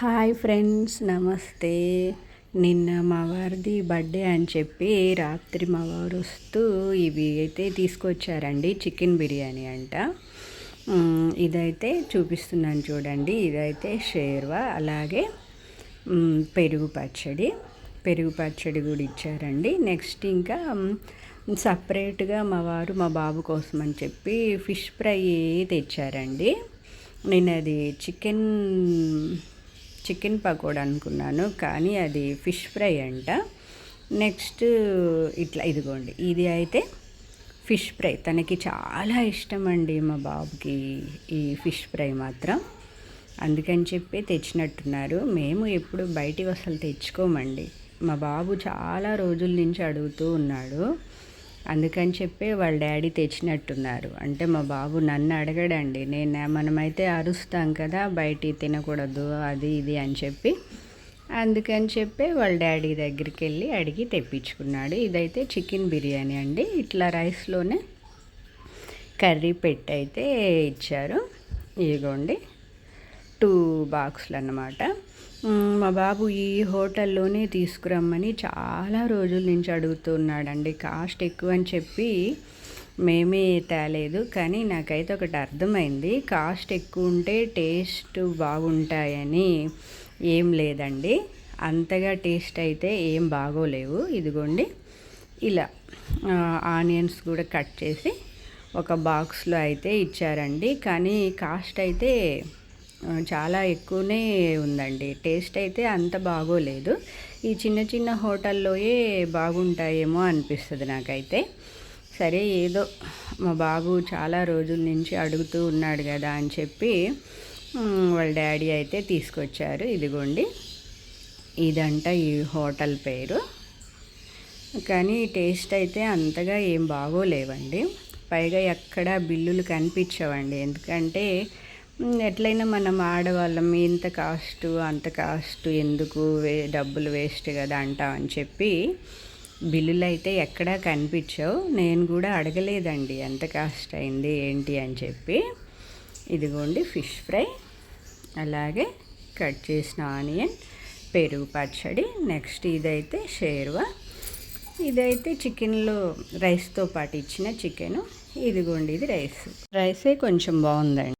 Hi friends, నమస్తే. నిన్న మా వారిది బర్త్డే అని చెప్పి రాత్రి మా వారు వస్తూ ఇవి అయితే తీసుకొచ్చారండి. చికెన్ బిర్యానీ అంట. ఇదైతే చూపిస్తున్నాను చూడండి. ఇదైతే షేర్వా, అలాగే పెరుగు పచ్చడి కూడా ఇచ్చారండి. నెక్స్ట్ ఇంకా సపరేట్గా మా వారు మా బాబు కోసం అని చెప్పి ఫిష్ ఫ్రై తెచ్చారండి. నేను అది చికెన్ పకోడా అనుకున్నాను, కానీ అది ఫిష్ ఫ్రై అంట. నెక్స్ట్ ఇదిగోండి, ఇది అయితే ఫిష్ ఫ్రై. తనకి చాలా ఇష్టం అండి మా బాబుకి ఈ ఫిష్ ఫ్రై మాత్రం. అందుకని చెప్పి తెచ్చినట్టున్నారు. మేము ఎప్పుడు బయటికి అసలు తెచ్చుకోమండి. మా బాబు చాలా రోజుల నుంచి అడుగుతూ ఉన్నాడు. అందుకని చెప్పి వాళ్ళ డాడీ తెచ్చినట్టున్నారు. అంటే మా బాబు నన్ను అడగడండి. మనమైతే అరుస్తాం కదా, బయట తినకూడదు అది ఇది అని చెప్పి. అందుకని చెప్పి వాళ్ళ డాడీ దగ్గరికి వెళ్ళి అడిగి తెప్పించుకున్నాడు. ఇదైతే చికెన్ బిర్యానీ అండి. ఇట్లా రైస్లోనే కర్రీ పెట్టి అయితే ఇచ్చారు. ఇదిగోండి 2 బాక్సులు అన్నమాట. మా బాబు ఈ హోటల్లోనే తీసుకురమ్మని చాలా రోజుల నుంచి అడుగుతున్నాడండి. కాస్ట్ ఎక్కువ అని చెప్పి మేమే తేలేదు, కానీ నాకైతే ఒకటి అర్థమైంది. కాస్ట్ ఎక్కువ ఉంటే టేస్ట్ బాగుంటాయని ఏం లేదండి. అంతగా టేస్ట్ అయితే ఏం బాగోలేవు. ఇదిగోండి, ఇలా ఆనియన్స్ కూడా కట్ చేసి ఒక బాక్స్లో అయితే ఇచ్చారండి. కానీ కాస్ట్ అయితే చాలా ఎక్కువనే ఉందండి. టేస్ట్ అయితే అంత బాగోలేదు. ఈ చిన్న చిన్న హోటల్లోయే బాగుంటాయేమో అనిపిస్తుంది నాకైతే. సరే, ఏదో మా బాబు చాలా రోజుల నుంచి అడుగుతూ ఉన్నాడు కదా అని చెప్పి వాళ్ళ డాడీ అయితే తీసుకొచ్చారు. ఇదిగోండి, ఇదంట ఈ హోటల్ పేరు. కానీ టేస్ట్ అయితే అంతగా ఏం బాగోలేవండి. పైగా ఎక్కడ బిల్లులు కనిపించవండి. ఎందుకంటే ఎట్లయినా మనం ఆడవాళ్ళం, ఇంత కాస్ట్ అంత కాస్ట్ ఎందుకు, డబ్బులు వేస్ట్ కదా అంటామని చెప్పి బిల్లులు అయితే ఎక్కడా కనిపించవు. నేను కూడా అడగలేదండి ఎంత కాస్ట్ అయింది ఏంటి అని చెప్పి. ఇదిగోండి ఫిష్ ఫ్రై, అలాగే కట్ చేసిన ఆనియన్, పెరుగు పచ్చడి. నెక్స్ట్ ఇదైతే షేర్వా. ఇదైతే చికెన్లో రైస్తో పాటు ఇచ్చిన చికెను. ఇదిగోండి, ఇది రైసే కొంచెం బాగుందండి.